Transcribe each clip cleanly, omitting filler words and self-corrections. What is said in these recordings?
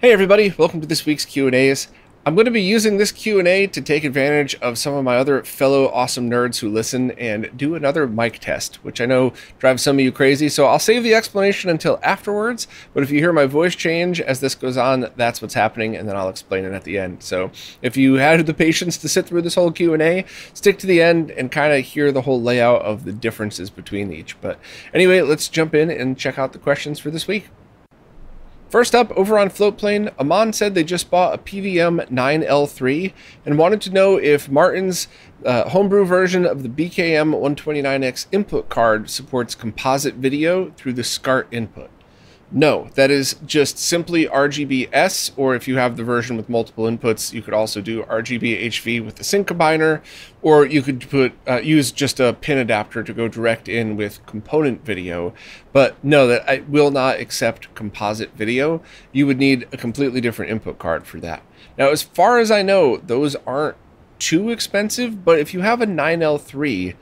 Hey everybody, welcome to this week's Q&As. I'm going to be using this Q&A to take advantage of some of my other fellow awesome nerds who listen and do another mic test, which I know drives some of you crazy, so I'll save the explanation until afterwards, but if you hear my voice change as this goes on, that's what's happening, and then I'll explain it at the end. So if you had the patience to sit through this whole Q&A, stick to the end and kind of hear the whole layout of the differences between each. But anyway, let's jump in and check out the questions for this week. First up, over on Floatplane, Aman said they just bought a PVM 9L3 and wanted to know if Martin's homebrew version of the BKM 129X input card supports composite video through the SCART input. No, that is just simply RGB-S, or if you have the version with multiple inputs, you could also do RGB-HV with the sync combiner, or you could use just a pin adapter to go direct in with component video. But no, that I will not accept composite video. You would need a completely different input card for that. Now, as far as I know, those aren't too expensive, but if you have a 9L3,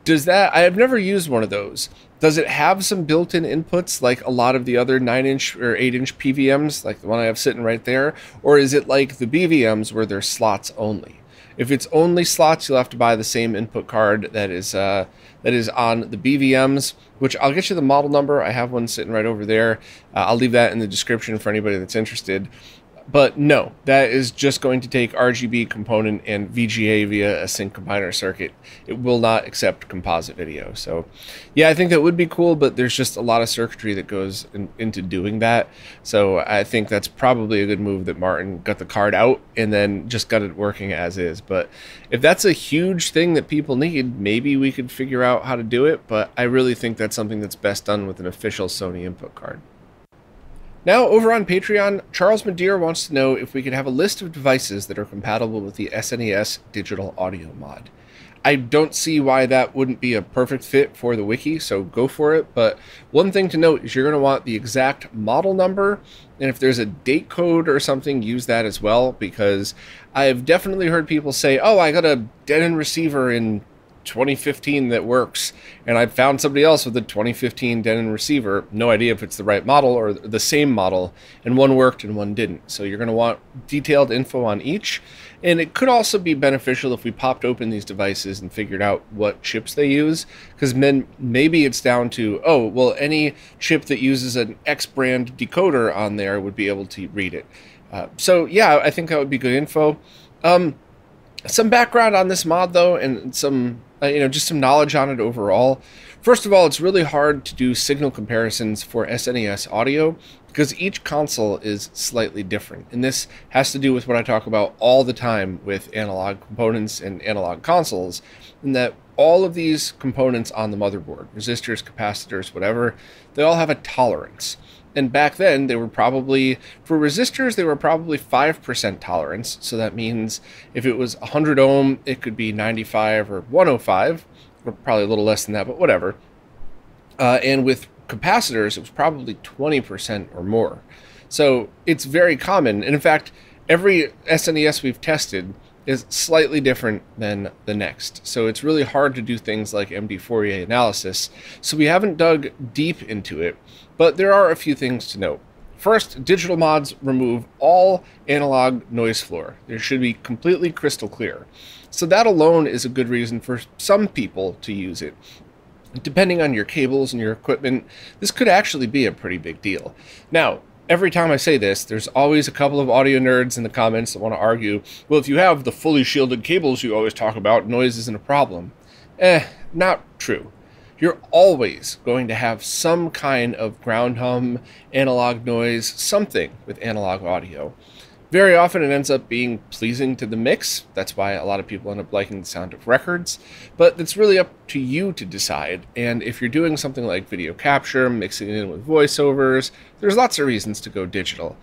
I have never used one of those. Does it have some built-in inputs like a lot of the other 9-inch or 8-inch PVMs, like the one I have sitting right there? Or is it like the BVMs where they're slots only? If it's only slots, you'll have to buy the same input card that is on the BVMs, which I'll get you the model number. I have one sitting right over there. I'll leave that in the description for anybody that's interested. But no, that is just going to take RGB component and VGA via a sync combiner circuit. It will not accept composite video. So yeah, I think that would be cool, but there's just a lot of circuitry that goes into doing that. So I think that's probably a good move that Martin got the card out and then just got it working as is. But if that's a huge thing that people need, maybe we could figure out how to do it. But I really think that's something that's best done with an official Sony input card. Now, over on Patreon, Charles Madeir wants to know if we could have a list of devices that are compatible with the SNES digital audio mod. I don't see why that wouldn't be a perfect fit for the wiki, so go for it. But one thing to note is you're going to want the exact model number, and if there's a date code or something, use that as well, because I've definitely heard people say, oh, I got a dead-end receiver in 2015 that works, and I found somebody else with a 2015 Denon receiver, no idea if it's the right model or the same model, and one worked and one didn't. So you're going to want detailed info on each, and it could also be beneficial if we popped open these devices and figured out what chips they use, because maybe it's down to, oh, well, any chip that uses an X brand decoder on there would be able to read it. So yeah, I think that would be good info. Some background on this mod though, and some just some knowledge on it overall. First of all, it's really hard to do signal comparisons for SNES audio because each console is slightly different. And this has to do with what I talk about all the time with analog components and analog consoles, in that all of these components on the motherboard, resistors, capacitors, whatever, they all have a tolerance. And back then, they were probably, for resistors, they were probably 5% tolerance. So that means if it was 100 ohm, it could be 95 or 105, or probably a little less than that, but whatever. And with capacitors, it was probably 20% or more. So it's very common. And in fact, every SNES we've tested is slightly different than the next. So it's really hard to do things like MD Fourier analysis. So we haven't dug deep into it, but there are a few things to note. First, digital mods remove all analog noise floor. They should be completely crystal clear. So that alone is a good reason for some people to use it. Depending on your cables and your equipment, this could actually be a pretty big deal. Now, every time I say this, there's always a couple of audio nerds in the comments that want to argue, well, if you have the fully shielded cables you always talk about, noise isn't a problem. Not true. You're always going to have some kind of ground hum, analog noise, something with analog audio. Very often it ends up being pleasing to the mix. That's why a lot of people end up liking the sound of records. But it's really up to you to decide. And if you're doing something like video capture, mixing it in with voiceovers, there's lots of reasons to go digital.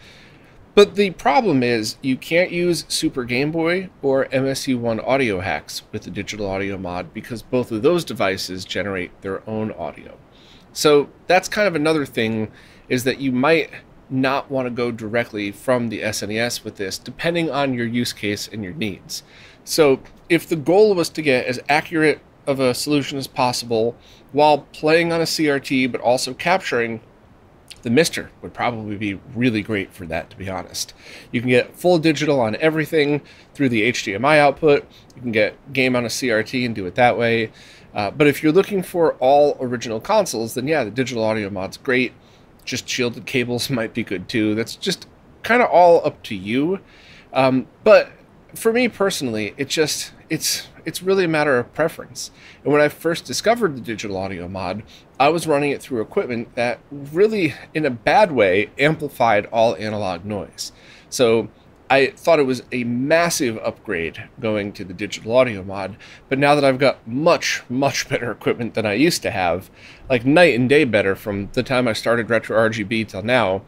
But the problem is you can't use Super Game Boy or MSU1 audio hacks with the digital audio mod because both of those devices generate their own audio. So that's kind of another thing, is that you might not want to go directly from the SNES with this, depending on your use case and your needs. So if the goal was to get as accurate of a solution as possible while playing on a CRT but also capturing The Mister would probably be really great for that, to be honest. You can get full digital on everything through the HDMI output. You can get game on a CRT and do it that way. But if you're looking for all original consoles, then yeah, the digital audio mod's great. Just shielded cables might be good too. That's just kind of all up to you. But for me personally, it's really a matter of preference. And when I first discovered the digital audio mod, I was running it through equipment that really, in a bad way, amplified all analog noise. So I thought it was a massive upgrade going to the digital audio mod, but now that I've got much, much better equipment than I used to have, like night and day better from the time I started RetroRGB till now,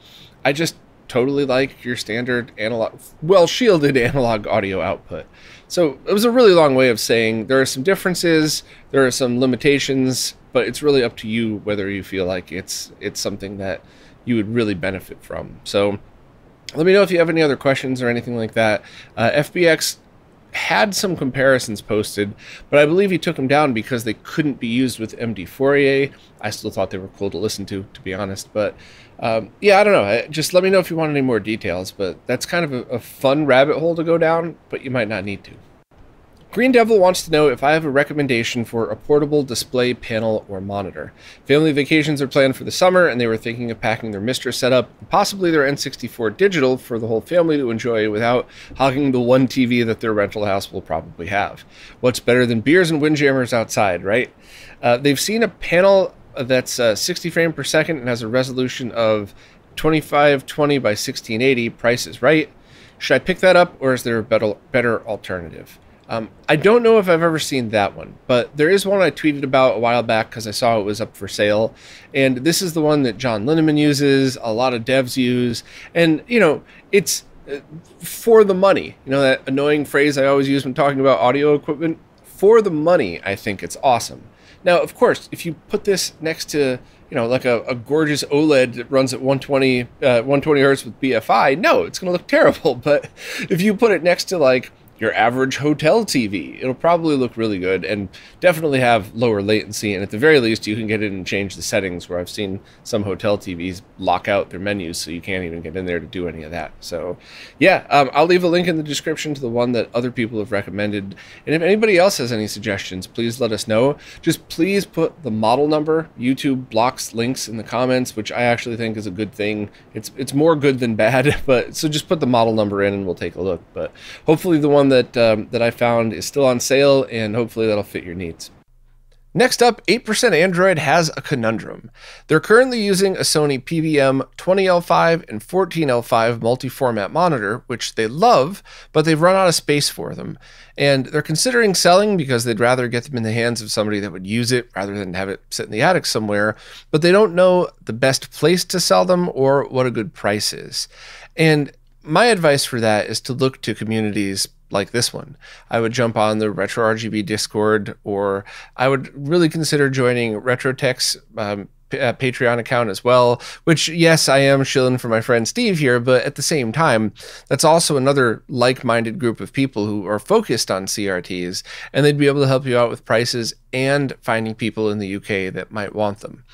I just totally like your standard analog, well-shielded analog audio output. So it was a really long way of saying there are some differences, there are some limitations, but it's really up to you whether you feel like it's something that you would really benefit from. So let me know if you have any other questions or anything like that. FBX had some comparisons posted, but I believe he took them down because they couldn't be used with MD Fourier. I still thought they were cool to listen to be honest. But yeah, I don't know. Just let me know if you want any more details. But that's kind of a fun rabbit hole to go down, but you might not need to. Green Devil wants to know if I have a recommendation for a portable display panel or monitor. Family vacations are planned for the summer, and they were thinking of packing their Mister setup, and possibly their N64 digital for the whole family to enjoy without hogging the one TV that their rental house will probably have. What's better than beers and windjammers outside, right? They've seen a panel that's 60 frames per second and has a resolution of 2520 by 1680. Price is right. Should I pick that up, or is there a better alternative? I don't know if I've ever seen that one, but there is one I tweeted about a while back because I saw it was up for sale. And this is the one that John Linneman uses, a lot of devs use. And, you know, it's for the money. You know, that annoying phrase I always use when talking about audio equipment? For the money, I think it's awesome. Now, of course, if you put this next to, you know, like a gorgeous OLED that runs at 120 hertz with BFI, no, it's going to look terrible. But if you put it next to, like, your average hotel TV, it'll probably look really good and definitely have lower latency. And at the very least, you can get in and change the settings, where I've seen some hotel TVs lock out their menus so you can't even get in there to do any of that. So yeah, I'll leave a link in the description to the one that other people have recommended. And if anybody else has any suggestions, please let us know. Just please put the model number. YouTube blocks links in the comments, which I actually think is a good thing. It's more good than bad, but so just put the model number in and we'll take a look. But hopefully the one that I found is still on sale, and hopefully that'll fit your needs. Next up, 8% Android has a conundrum. They're currently using a Sony PVM 20L5 and 14L5 multi-format monitor, which they love, but they've run out of space for them. And they're considering selling because they'd rather get them in the hands of somebody that would use it rather than have it sit in the attic somewhere, but they don't know the best place to sell them or what a good price is. And my advice for that is to look to communities like this one. I would jump on the RetroRGB Discord, or I would really consider joining RetroTech's Patreon account as well, which, yes, I am shilling for my friend Steve here, but at the same time, that's also another like-minded group of people who are focused on CRTs, and they'd be able to help you out with prices and finding people in the UK that might want them.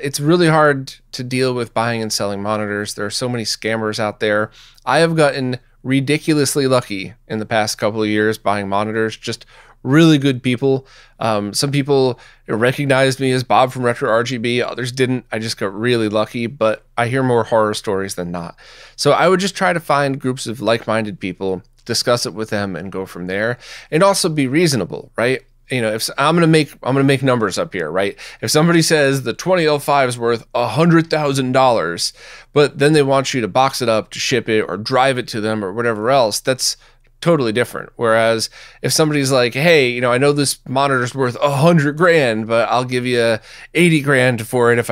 It's really hard to deal with buying and selling monitors. There are so many scammers out there. I have gotten ridiculously lucky in the past couple of years buying monitors, just really good people. Some people recognized me as Bob from RetroRGB, others didn't. I just got really lucky, but I hear more horror stories than not. So I would just try to find groups of like-minded people, discuss it with them, and go from there. And also be reasonable, right? You know, if I'm gonna make numbers up here, right? If somebody says the 20L5 is worth $100,000, but then they want you to box it up to ship it or drive it to them or whatever else, that's totally different. Whereas if somebody's like, hey, you know, I know this monitor's worth $100 grand, but I'll give you 80 grand for it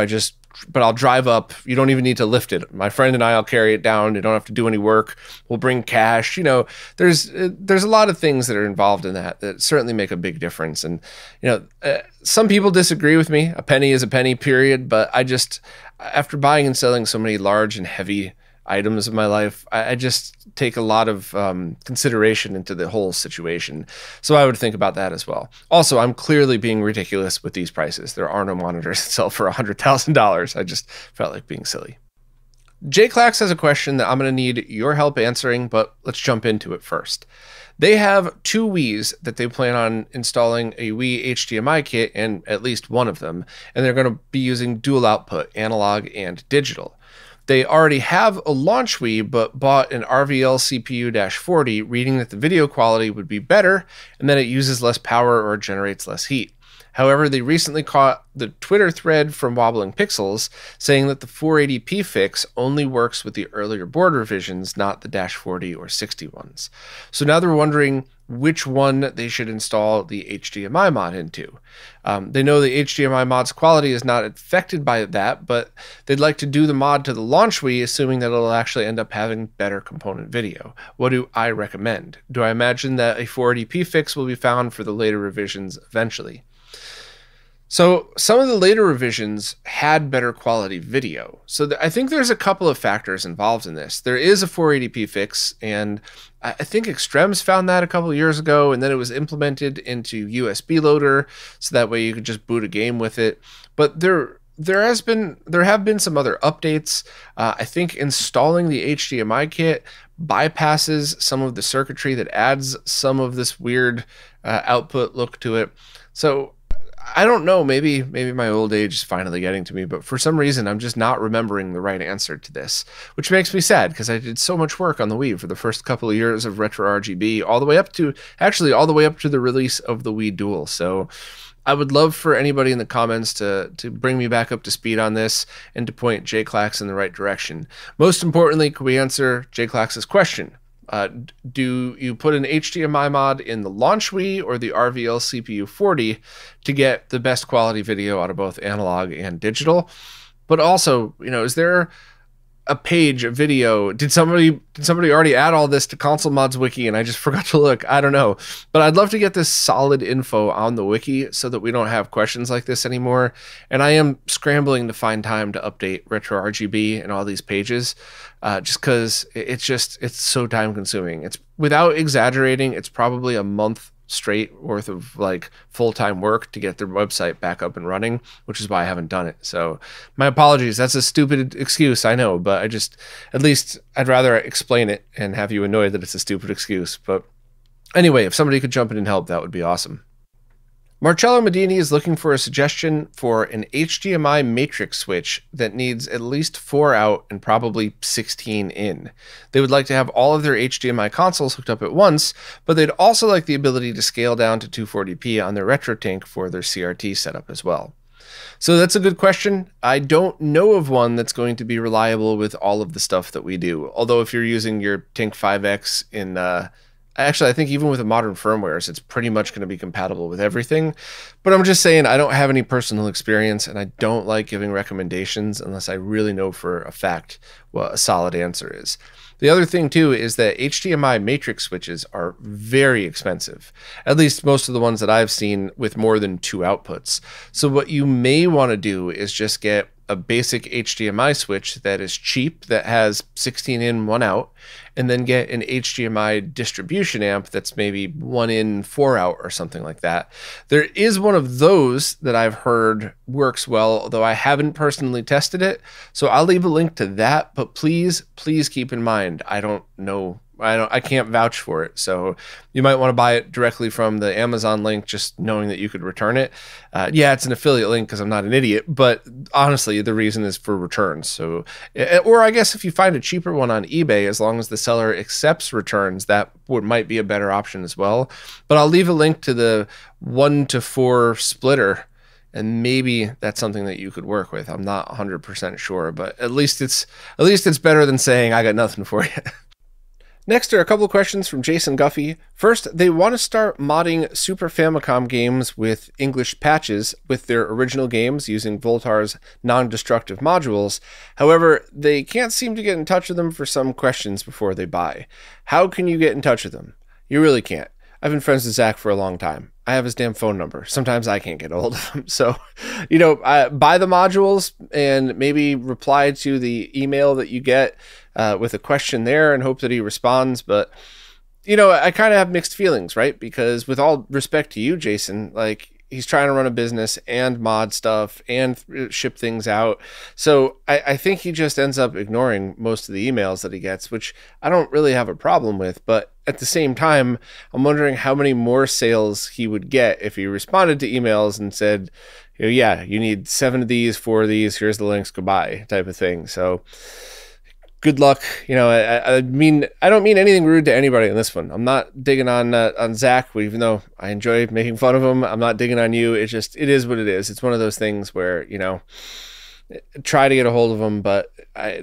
but I'll drive up. You don't even need to lift it. My friend and I'll carry it down. You don't have to do any work. We'll bring cash. You know, there's a lot of things that are involved in that certainly make a big difference. And, you know, some people disagree with me. A penny is a penny, period. But after buying and selling so many large and heavy items of my life, I just take a lot of consideration into the whole situation. So I would think about that as well. Also, I'm clearly being ridiculous with these prices. There are no monitors that sell for $100,000. I just felt like being silly. JClax has a question that I'm going to need your help answering, but let's jump into it first. They have two Wiis that they plan on installing a Wii HDMI kit in at least one of them, and they're going to be using dual output, analog and digital. They already have a launch Wii, but bought an RVL CPU-40, reading that the video quality would be better and that it uses less power or generates less heat. However, they recently caught the Twitter thread from Wobbling Pixels saying that the 480p fix only works with the earlier board revisions, not the -40 or 60 ones. So now they're wondering which one they should install the HDMI mod into. They know the HDMI mod's quality is not affected by that, but they'd like to do the mod to the launch Wii, assuming that it'll actually end up having better component video. What do I recommend? Do I imagine that a 480p fix will be found for the later revisions eventually? So some of the later revisions had better quality video. So I think there's a couple of factors involved in this. There is a 480p fix, and I think Extrems found that a couple of years ago, and then it was implemented into USB loader, so that way you could just boot a game with it. But there have been some other updates. I think installing the HDMI kit bypasses some of the circuitry that adds some of this weird output look to it. So I don't know, maybe my old age is finally getting to me, but for some reason I'm just not remembering the right answer to this, which makes me sad because I did so much work on the Wii for the first couple of years of RetroRGB, all the way up to the release of the Wii Dual. So I would love for anybody in the comments to bring me back up to speed on this and to point JClax in the right direction. Most importantly, could we answer JClax's question? Do you put an HDMI mod in the launch Wii or the RVL CPU-40 to get the best quality video out of both analog and digital? But also, is there a page, a video? Did somebody already add all this to Console Mods Wiki and I just forgot to look? I don't know. But I'd love to get this solid info on the wiki so that we don't have questions like this anymore. And I am scrambling to find time to update RetroRGB and all these pages, just because it's so time consuming. It's, without exaggerating, it's probably a month straight worth of like full-time work to get their website back up and running, which is why I haven't done it. So my apologies. That's a stupid excuse, I know, but at least I'd rather explain it and have you annoyed that it's a stupid excuse. But anyway, if somebody could jump in and help, that would be awesome. Marcello Medini is looking for a suggestion for an HDMI matrix switch that needs at least 4 out and probably 16 in. They would like to have all of their HDMI consoles hooked up at once, but they'd also like the ability to scale down to 240p on their RetroTink for their CRT setup as well. So that's a good question. I don't know of one that's going to be reliable with all of the stuff that we do. Although if you're using your Tink 5X in actually, I think even with the modern firmwares, it's pretty much going to be compatible with everything. But I'm just saying I don't have any personal experience, and I don't like giving recommendations unless I really know for a fact what a solid answer is. The other thing, too, is that HDMI matrix switches are very expensive, at least most of the ones that I've seen with more than 2 outputs. So what you may want to do is just get a basic HDMI switch that is cheap, that has 16 in, 1 out, and then get an HDMI distribution amp that's maybe 1 in, 4 out or something like that. There is one of those that I've heard works well, although I haven't personally tested it. So I'll leave a link to that, but please keep in mind, I don't know. I can't vouch for it. So you might want to buy it directly from the Amazon link, just knowing that you could return it. Yeah, it's an affiliate link because I'm not an idiot, but honestly, the reason is for returns. So, or I guess if you find a cheaper one on eBay, as long as the seller accepts returns, that might be a better option as well. But I'll leave a link to the 1-to-4 splitter, and maybe that's something that you could work with. I'm not 100% sure, but at least it's better than saying I got nothing for you. Next are a couple of questions from Jason Guffey. First, they want to start modding Super Famicom games with English patches with their original games using Voultar's non-destructive modules. However, they can't seem to get in touch with them for some questions before they buy. How can you get in touch with them? You really can't. I've been friends with Zach for a long time. I have his damn phone number. Sometimes I can't get a hold of him. So, buy the modules and maybe reply to the email that you get with a question there and hope that he responds. But, I kind of have mixed feelings, right? Because with all respect to you, Jason, like, he's trying to run a business and mod stuff and ship things out. So I think he just ends up ignoring most of the emails that he gets, which I don't really have a problem with. But at the same time, I'm wondering how many more sales he would get if he responded to emails and said, yeah, you need 7 of these, 4 of these, here's the links, goodbye, type of thing. So good luck. I mean, I don't mean anything rude to anybody in this one. I'm not digging on Zach, even though I enjoy making fun of him. I'm not digging on you. It is what it is. It's one of those things where, try to get a hold of him, but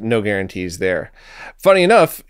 no guarantees there. Funny enough,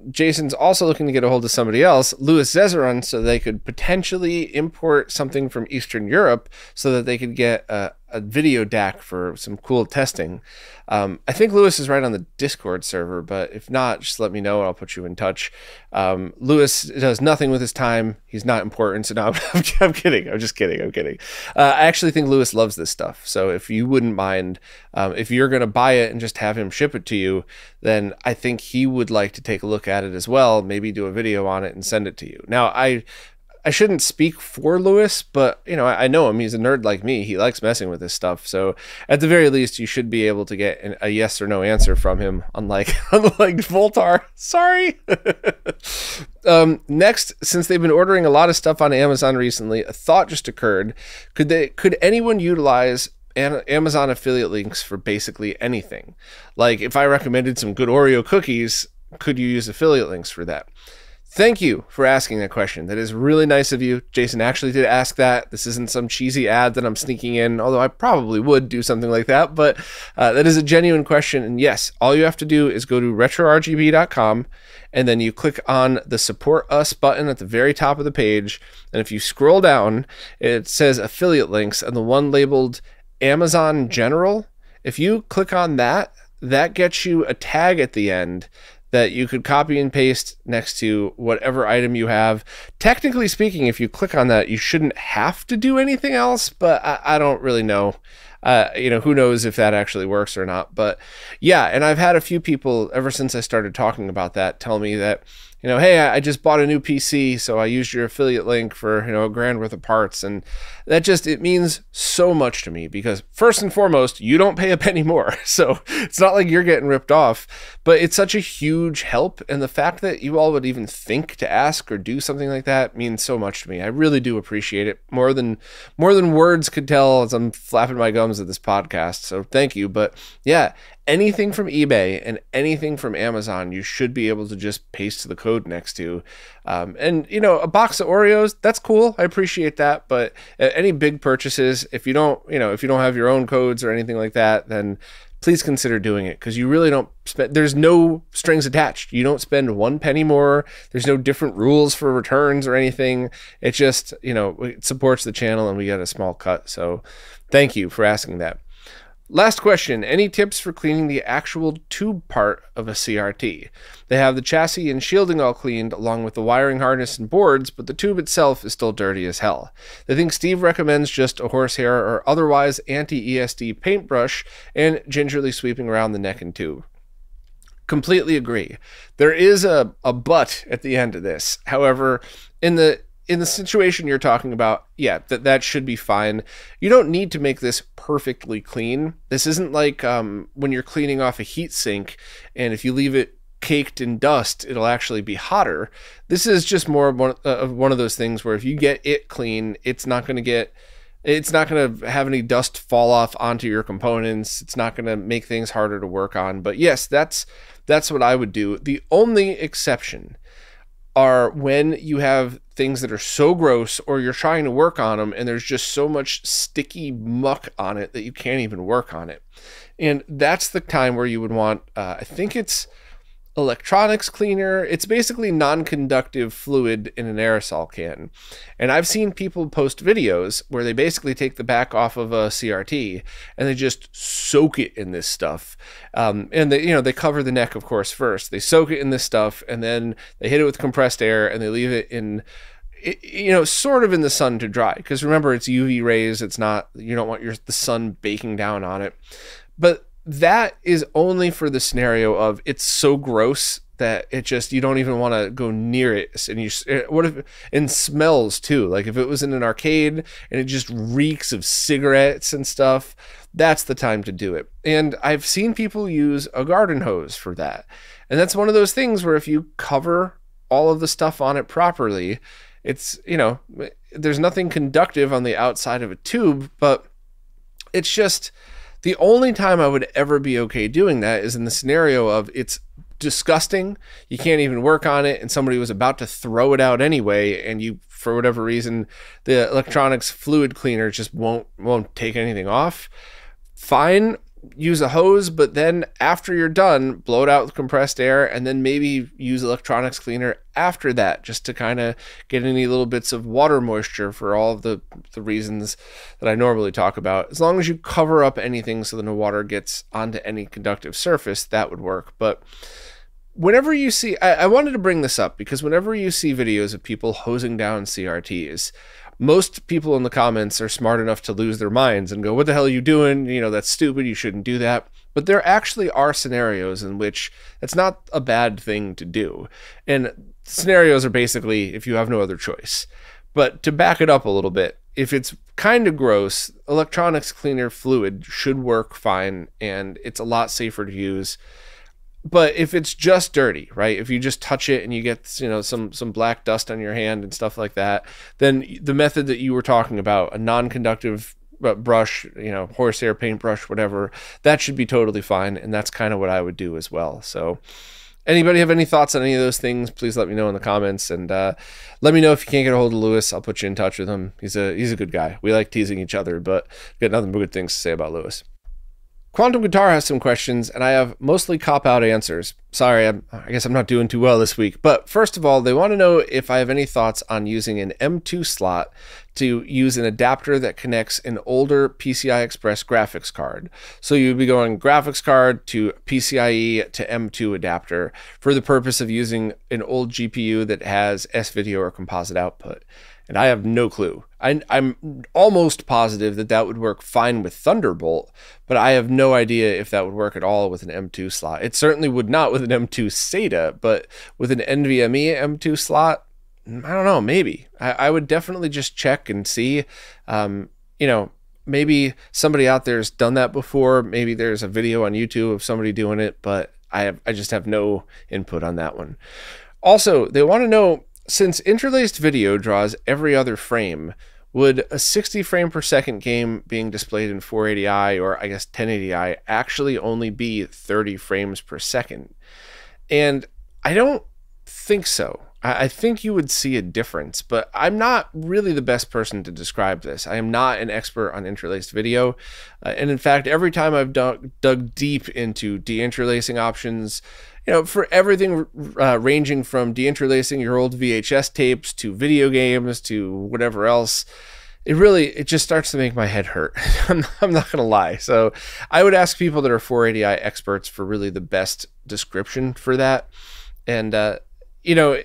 Jason's also looking to get a hold of somebody else, Louis Zezeron, so they could potentially import something from Eastern Europe so that they could get a video DAC for some cool testing. I think Louis is right on the Discord server, but if not, just let me know and I'll put you in touch. Louis does nothing with his time. He's not important, so no, I'm kidding. I'm just kidding. I'm kidding. I actually think Louis loves this stuff, so if you wouldn't mind, if you're going to buy it and just have him ship it to you, then I think he would like to take a look at it as well, maybe do a video on it and send it to you. Now, I shouldn't speak for Louis, but I know him. He's a nerd like me. He likes messing with this stuff. So at the very least, you should be able to get a yes or no answer from him, unlike Voultar. Sorry. Next, since they've been ordering a lot of stuff on Amazon recently, a thought just occurred. Could anyone utilize Amazon affiliate links for basically anything? Like if I recommended some good Oreo cookies, could you use affiliate links for that? Thank you for asking that question. That is really nice of you. Jason actually did ask that. This isn't some cheesy ad that I'm sneaking in, although I probably would do something like that. But that is a genuine question. And yes, all you have to do is go to RetroRGB.com, and then you click on the Support Us button at the very top of the page. And if you scroll down, it says affiliate links, and the one labeled Amazon General, if you click on that, that gets you a tag at the end that you could copy and paste next to whatever item you have. Technically speaking, if you click on that, you shouldn't have to do anything else, but I don't really know. Who knows if that actually works or not. But yeah, and I've had a few people ever since I started talking about that tell me that, hey, I just bought a new PC, so I used your affiliate link for, $1,000 worth of parts. And it means so much to me because first and foremost, you don't pay a penny more. So it's not like you're getting ripped off, but it's such a huge help. And the fact that you all would even think to ask or do something like that means so much to me. I really do appreciate it more than words could tell as I'm flapping my gums at this podcast. So thank you. But yeah, anything from eBay and anything from Amazon, you should be able to just paste the code next to. And a box of Oreos, that's cool. I appreciate that. But any big purchases, if you don't have your own codes or anything like that, then please consider doing it, because you really don't spend, there's no strings attached. You don't spend 1 penny more. There's no different rules for returns or anything. It just, it supports the channel and we get a small cut. So thank you for asking that. Last question, any tips for cleaning the actual tube part of a CRT? They have the chassis and shielding all cleaned along with the wiring harness and boards, but the tube itself is still dirty as hell. They think Steve recommends just a horsehair or otherwise anti-ESD paintbrush and gingerly sweeping around the neck and tube. Completely agree. There is a but at the end of this. However, in the situation you're talking about, yeah, that should be fine. You don't need to make this perfectly clean. This isn't like when you're cleaning off a heat sink, and if you leave it caked in dust, it'll actually be hotter. This is just more of one of those things where if you get it clean, it's not going to have any dust fall off onto your components. It's not going to make things harder to work on. But yes, that's what I would do. The only exception are when you have things that are so gross or you're trying to work on them and there's just so much sticky muck on it that you can't even work on it. And that's the time where you would want, I think it's electronics cleaner. It's basically non-conductive fluid in an aerosol can. And I've seen people post videos where they basically take the back off of a CRT and they just soak it in this stuff. And they cover the neck, of course, first. They soak it in this stuff and then they hit it with compressed air and they leave it in, sort of in the sun to dry. Because remember, it's UV rays. It's not, you don't want the sun baking down on it. But that is only for the scenario of it's so gross that it just, you don't even want to go near it. And what if, and smells too, like if it was in an arcade and it just reeks of cigarettes and stuff, that's the time to do it. And I've seen people use a garden hose for that. And that's one of those things where if you cover all of the stuff on it properly, it's, you know, there's nothing conductive on the outside of a tube, but it's just, the only time I would ever be okay doing that is in the scenario of it's disgusting, you can't even work on it, and somebody was about to throw it out anyway, and you, for whatever reason, the electronics fluid cleaner just won't take anything off. Fine, use a hose, but then after you're done, blow it out with compressed air, and then maybe use electronics cleaner after that, just to kind of get any little bits of water moisture for all of the reasons that I normally talk about. As long as you cover up anything so that no water gets onto any conductive surface, that would work. But whenever you see, I wanted to bring this up because whenever you see videos of people hosing down CRTs, most people in the comments are smart enough to lose their minds and go, what the hell are you doing? You know, that's stupid. You shouldn't do that. But there actually are scenarios in which it's not a bad thing to do. And scenarios are basically if you have no other choice. But to back it up a little bit, if it's kind of gross, electronics cleaner fluid should work fine, and it's a lot safer to use. But if it's just dirty, right? If you just touch it and you get, you know, some black dust on your hand and stuff like that, then the method that you were talking about, a non-conductive brush, you know, horsehair paintbrush, whatever, that should be totally fine. And that's kind of what I would do as well. So anybody have any thoughts on any of those things, please let me know in the comments. And let me know if you can't get a hold of Lewis. I'll put you in touch with him. He's a good guy. We like teasing each other, but got nothing but good things to say about Lewis. Quantum Guitar has some questions, and I have mostly cop-out answers. Sorry, I guess I'm not doing too well this week. But first of all, they want to know if I have any thoughts on using an M2 slot to use an adapter that connects an older PCI Express graphics card. So you'd be going graphics card to PCIe to M2 adapter for the purpose of using an old GPU that has S-video or composite output. And I have no clue. I'm almost positive that that would work fine with Thunderbolt, but I have no idea if that would work at all with an M2 slot. It certainly would not with an M2 SATA, but with an NVMe M2 slot, I don't know, maybe. I would definitely just check and see. You know, maybe somebody out there has done that before. Maybe there's a video on YouTube of somebody doing it, but I just have no input on that one. Also, they want to know, since interlaced video draws every other frame, would a 60 frame per second game being displayed in 480i or I guess 1080i actually only be 30 frames per second? And I don't think so. I think you would see a difference, but I'm not really the best person to describe this. I am not an expert on interlaced video. And in fact, every time I've dug deep into deinterlacing options, you know, for everything ranging from deinterlacing your old VHS tapes to video games to whatever else, it just starts to make my head hurt. I'm not going to lie. So I would ask people that are 480i experts for really the best description for that. And, you know,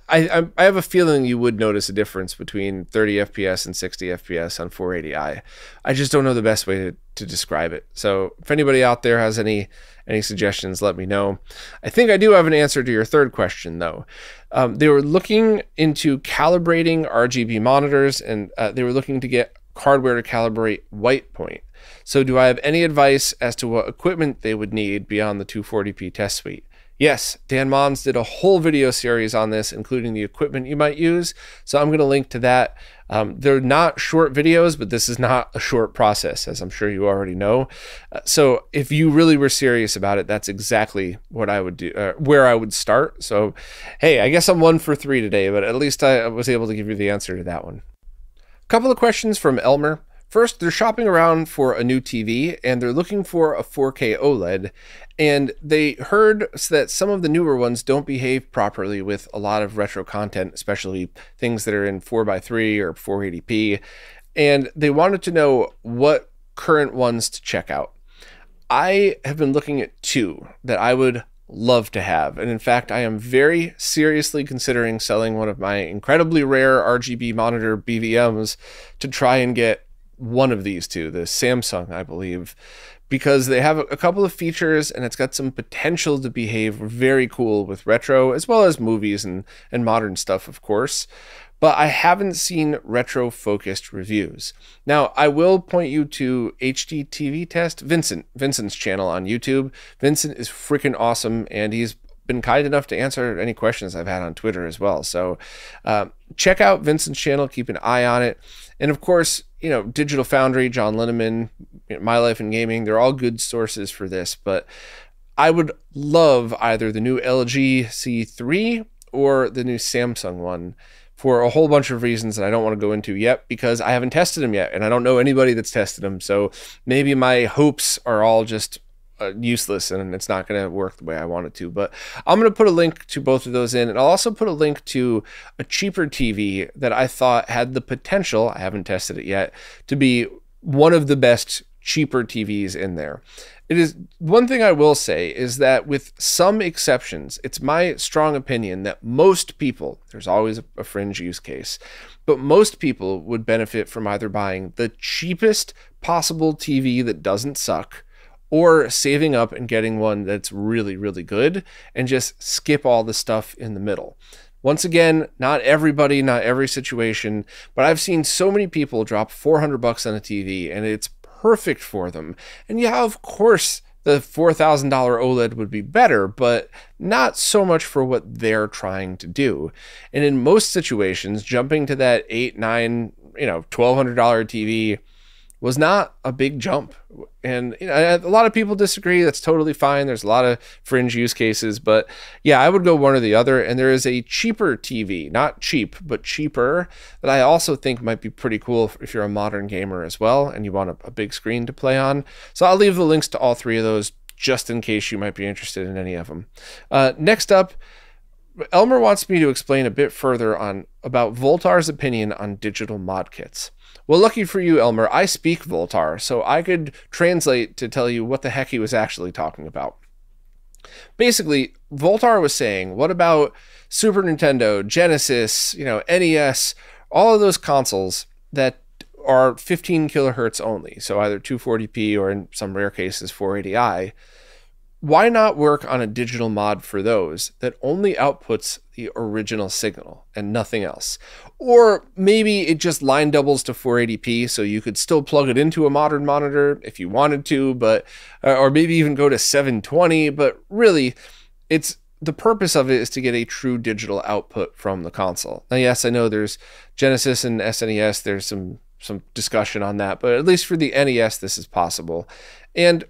I have a feeling you would notice a difference between 30 FPS and 60 FPS on 480i. I just don't know the best way to describe it. So if anybody out there has any suggestions, let me know. I think I do have an answer to your third question, though. They were looking into calibrating RGB monitors, and they were looking to get hardware to calibrate white point. So do I have any advice as to what equipment they would need beyond the 240p test suite? Yes, Dan Mons did a whole video series on this, including the equipment you might use. So I'm going to link to that. They're not short videos, but this is not a short process, as I'm sure you already know. So if you really were serious about it, that's exactly what I would do, where I would start. So, hey, I guess I'm 1 for 3 today, but at least I was able to give you the answer to that one. A couple of questions from Elmer. First, they're shopping around for a new TV, and they're looking for a 4K OLED, and they heard that some of the newer ones don't behave properly with a lot of retro content, especially things that are in 4:3 or 480p, and they wanted to know what current ones to check out. I have been looking at 2 that I would love to have, and in fact, I am very seriously considering selling one of my incredibly rare RGB monitor BVMs to try and get one of these 2, the Samsung, I believe. because they have a couple of features and it's got some potential to behave very cool with retro as well as movies and modern stuff, of course. But I haven't seen retro focused reviews. Now, I will point you to HDTV Test, Vincent's channel on YouTube. Vincent is freaking awesome, and he's been kind enough to answer any questions I've had on Twitter as well. So check out Vincent's channel, keep an eye on it. And of course, you know, Digital Foundry, John Linneman, My Life in Gaming, they're all good sources for this. But I would love either the new LG C3 or the new Samsung one, for a whole bunch of reasons that I don't want to go into yet, because I haven't tested them yet and I don't know anybody that's tested them. So maybe my hopes are all just useless and it's not going to work the way I want it to. But I'm going to put a link to both of those in, and I'll also put a link to a cheaper TV that I thought had the potential, I haven't tested it yet, to be one of the best cheaper TVs in there. It is one thing I will say is that with some exceptions, it's my strong opinion that most people, there's always a fringe use case, but most people would benefit from either buying the cheapest possible TV that doesn't suck, or saving up and getting one that's really, really good and just skip all the stuff in the middle. Once again, not everybody, not every situation, but I've seen so many people drop $400 on a TV and it's perfect for them. And yeah, of course, the $4,000 OLED would be better, but not so much for what they're trying to do. And in most situations, jumping to that $800, $900, $1,200 TV was not a big jump. And a lot of people disagree. That's totally fine. There's a lot of fringe use cases, but yeah, I would go one or the other. And there is a cheaper TV, not cheap, but cheaper, that I also think might be pretty cool if you're a modern gamer as well and you want a big screen to play on. So I'll leave the links to all three of those just in case you might be interested in any of them. Next up, Elmer wants me to explain a bit further about Voultar's opinion on digital mod kits. Well, lucky for you, Elmer, I speak Voultar, so I could translate to tell you what the heck he was actually talking about. Basically, Voultar was saying, what about Super Nintendo, Genesis, NES, all of those consoles that are 15 kilohertz only, so either 240p or in some rare cases 480i. Why not work on a digital mod for those that only outputs the original signal and nothing else? Or maybe it just line doubles to 480p, so you could still plug it into a modern monitor if you wanted to, but or maybe even go to 720. But really, the purpose of it is to get a true digital output from the console. Now, yes, I know there's Genesis and SNES. There's some discussion on that, but at least for the NES, this is possible. And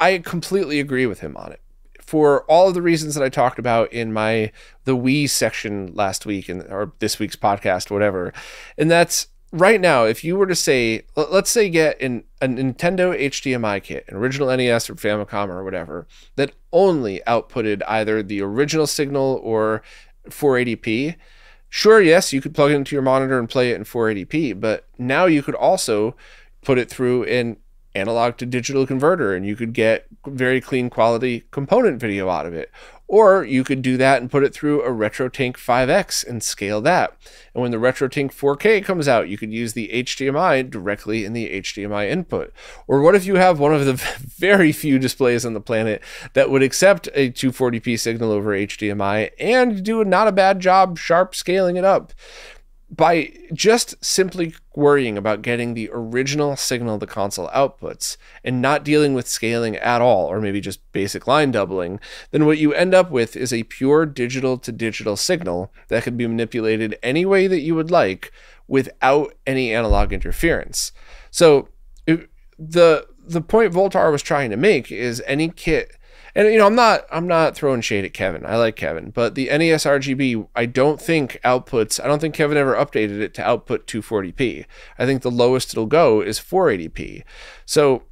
I completely agree with him on it for all of the reasons that I talked about in the Wii section last week or this week's podcast, whatever. And that's right now, if you were to say, let's say get a Nintendo HDMI kit, an original NES or Famicom or whatever, that only outputted either the original signal or 480p. Sure, yes, you could plug it into your monitor and play it in 480p, but now you could also put it through an analog to digital converter and you could get very clean quality component video out of it. Or you could do that and put it through a RetroTink 5X and scale that. And when the RetroTink 4K comes out, you could use the HDMI directly in the HDMI input. Or what if you have one of the very few displays on the planet that would accept a 240p signal over HDMI and do not a bad job sharp scaling it up? By just simply worrying about getting the original signal the console outputs and not dealing with scaling at all, or maybe just basic line doubling, then what you end up with is a pure digital to digital signal that can be manipulated any way that you would like without any analog interference. So the point Voultar was trying to make is any kit. And I'm not throwing shade at Kevin. I like Kevin, but the NES RGB, I don't think Kevin ever updated it to output 240p. I think the lowest it'll go is 480p. So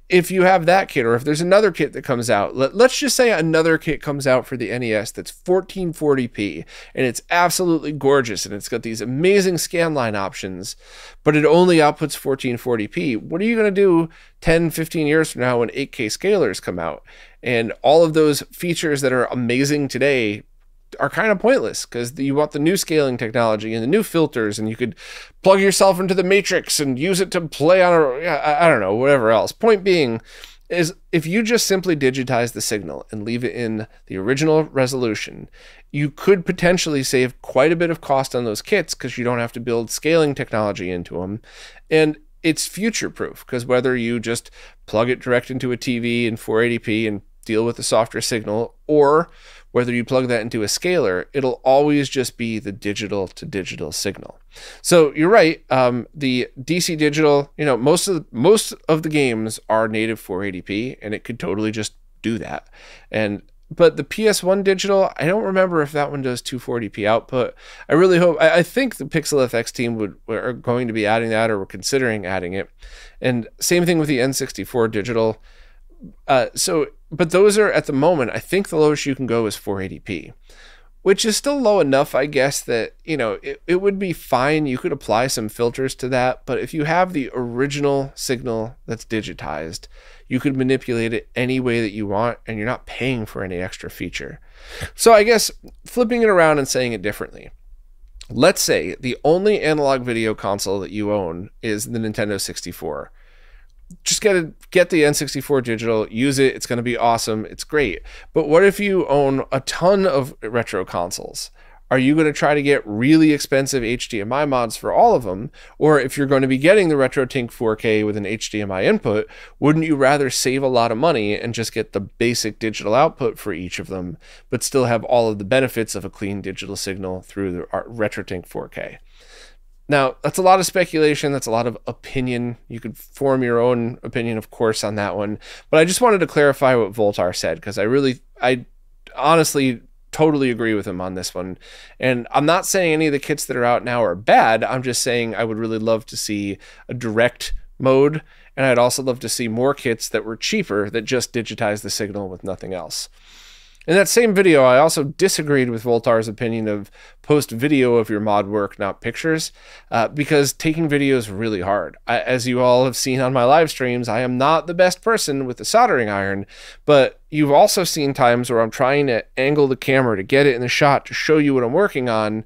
if you have that kit, or if there's another kit that comes out, let's just say another kit comes out for the NES that's 1440p and it's absolutely gorgeous and it's got these amazing scanline options, but it only outputs 1440p. What are you going to do 10, 15 years from now when 8K scalers come out and all of those features that are amazing today are kind of pointless because you want the new scaling technology and the new filters, and you could plug yourself into the matrix and use it to play on I don't know, whatever else. Point being is, if you just simply digitize the signal and leave it in the original resolution, you could potentially save quite a bit of cost on those kits because you don't have to build scaling technology into them. And it's future proof because whether you just plug it direct into a TV in 480p and deal with the softer signal, or whether you plug that into a scaler, it'll always just be the digital to digital signal. So you're right. The DC digital, you know, most of the games are native 480p, and it could totally just do that. But the PS1 digital, I don't remember if that one does 240p output. I really hope. I think the Pixel FX team are going to be adding that, or were considering adding it. And same thing with the N64 digital. But those are, at the moment, I think the lowest you can go is 480p, which is still low enough, I guess, that, you know, it would be fine. You could apply some filters to that, but if you have the original signal that's digitized, you could manipulate it any way that you want, and you're not paying for any extra feature. So I guess flipping it around and saying it differently. Let's say the only analog video console that you own is the Nintendo 64. Just get the N64 digital, use it. It's going to be awesome. It's great. But what if you own a ton of retro consoles? Are you going to try to get really expensive HDMI mods for all of them? Or if you're going to be getting the RetroTink 4K with an HDMI input, wouldn't you rather save a lot of money and just get the basic digital output for each of them, but still have all of the benefits of a clean digital signal through the RetroTink 4K? Now, that's a lot of speculation. That's a lot of opinion. You could form your own opinion, of course, on that one. But I just wanted to clarify what Voultar said, because I honestly totally agree with him on this one. And I'm not saying any of the kits that are out now are bad. I'm just saying I would really love to see a direct mode. And I'd also love to see more kits that were cheaper that just digitize the signal with nothing else. In that same video, I also disagreed with Voultar's opinion of post video of your mod work, not pictures, because taking video is really hard. As you all have seen on my live streams, I am not the best person with the soldering iron, but you've also seen times where I'm trying to angle the camera to get it in the shot to show you what I'm working on.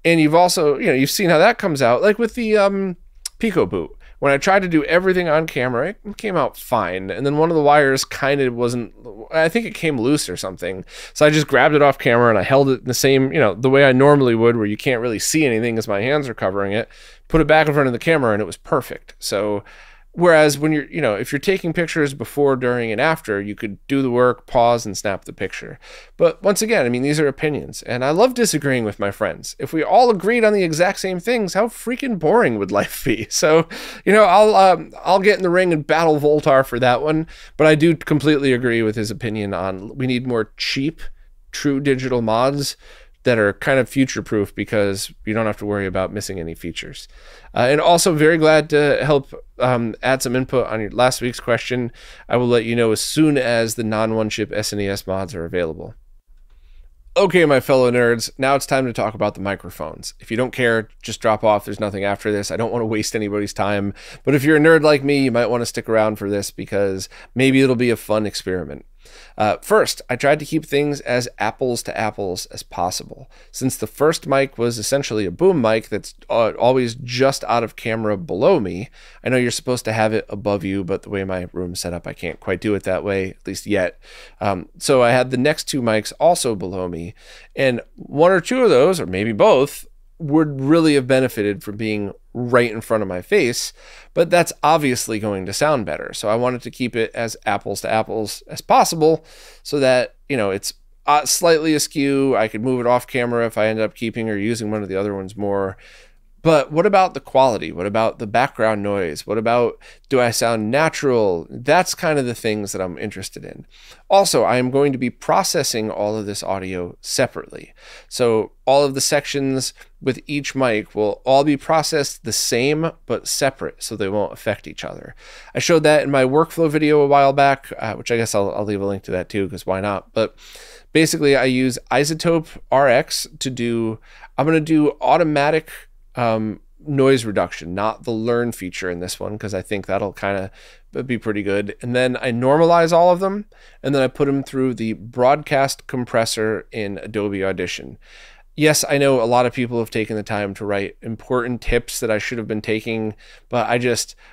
And you've also, you've seen how that comes out, like with the Pico boot. When I tried to do everything on camera, it came out fine. And then one of the wires kind of wasn't, I think it came loose or something. So I just grabbed it off camera and I held it in the same, the way I normally would, where you can't really see anything as my hands are covering it, put it back in front of the camera, and it was perfect. So whereas when you're, if you're taking pictures before, during, and after, you could do the work, pause, and snap the picture. But once again, I mean, these are opinions, and I love disagreeing with my friends. If we all agreed on the exact same things, how freaking boring would life be? So, I'll get in the ring and battle Voultar for that one, but I do completely agree with his opinion on we need more cheap, true digital mods that are kind of future-proof, because you don't have to worry about missing any features. And also very glad to help add some input on your last week's question. I will let you know as soon as the non-one-chip SNES mods are available. Okay, my fellow nerds, now it's time to talk about the microphones. If you don't care, just drop off. There's nothing after this. I don't want to waste anybody's time. But if you're a nerd like me, you might want to stick around for this, because maybe it'll be a fun experiment. First, I tried to keep things as apples to apples as possible. Since the first mic was essentially a boom mic that's always just out of camera below me, I know you're supposed to have it above you, but the way my room's set up, I can't quite do it that way, at least yet. So I had the next two mics also below me, and one or two of those, or maybe both, would really have benefited from being right in front of my face, but that's obviously going to sound better. So I wanted to keep it as apples to apples as possible, so that, it's slightly askew. I could move it off camera if I end up keeping or using one of the other ones more. But what about the quality? What about the background noise? What about, do I sound natural? That's kind of the things that I'm interested in. Also, I am going to be processing all of this audio separately. So all of the sections with each mic will all be processed the same, but separate, so they won't affect each other. I showed that in my workflow video a while back, which I guess I'll leave a link to that too, because why not? But basically, I use Isotope RX to do, I'm going to do automatic noise reduction, not the learn feature in this one, because I think that'll kind of be pretty good. And then I normalize all of them, and then I put them through the broadcast compressor in Adobe Audition. Yes, I know a lot of people have taken the time to write important tips that I should have been taking, but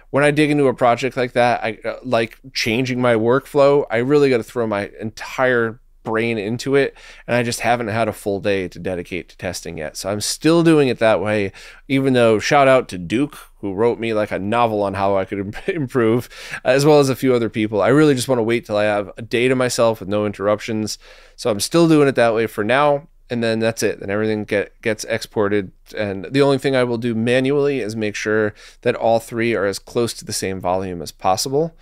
when I dig into a project like that, I like changing my workflow. I really got to throw my entire brain into it, and I just haven't had a full day to dedicate to testing yet. So I'm still doing it that way, even though shout out to Duke, who wrote me like a novel on how I could improve, as well as a few other people. I really just want to wait till I have a day to myself with no interruptions. So I'm still doing it that way for now. And then that's it. Then everything gets exported. And the only thing I will do manually is make sure that all three are as close to the same volume as possible.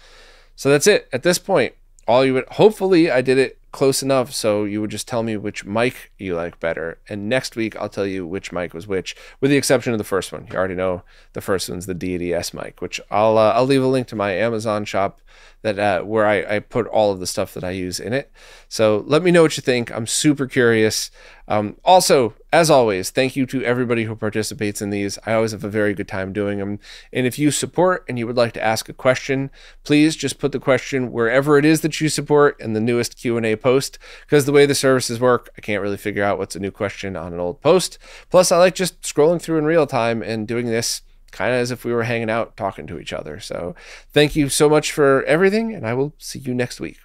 So that's it. At this point, hopefully I did it close enough so you would just tell me which mic you like better. And next week, I'll tell you which mic was which, with the exception of the first one. You already know the first one's the Deity S mic, which I'll leave a link to my Amazon shop that where I put all of the stuff that I use in it. So let me know what you think. I'm super curious. Also, as always, thank you to everybody who participates in these. I always have a very good time doing them. And if you support and you would like to ask a question, please just put the question wherever it is that you support in the newest Q&A post, because the way the services work, I can't really figure out what's a new question on an old post. Plus, I like just scrolling through in real time and doing this kind of as if we were hanging out talking to each other. So thank you so much for everything, and I will see you next week.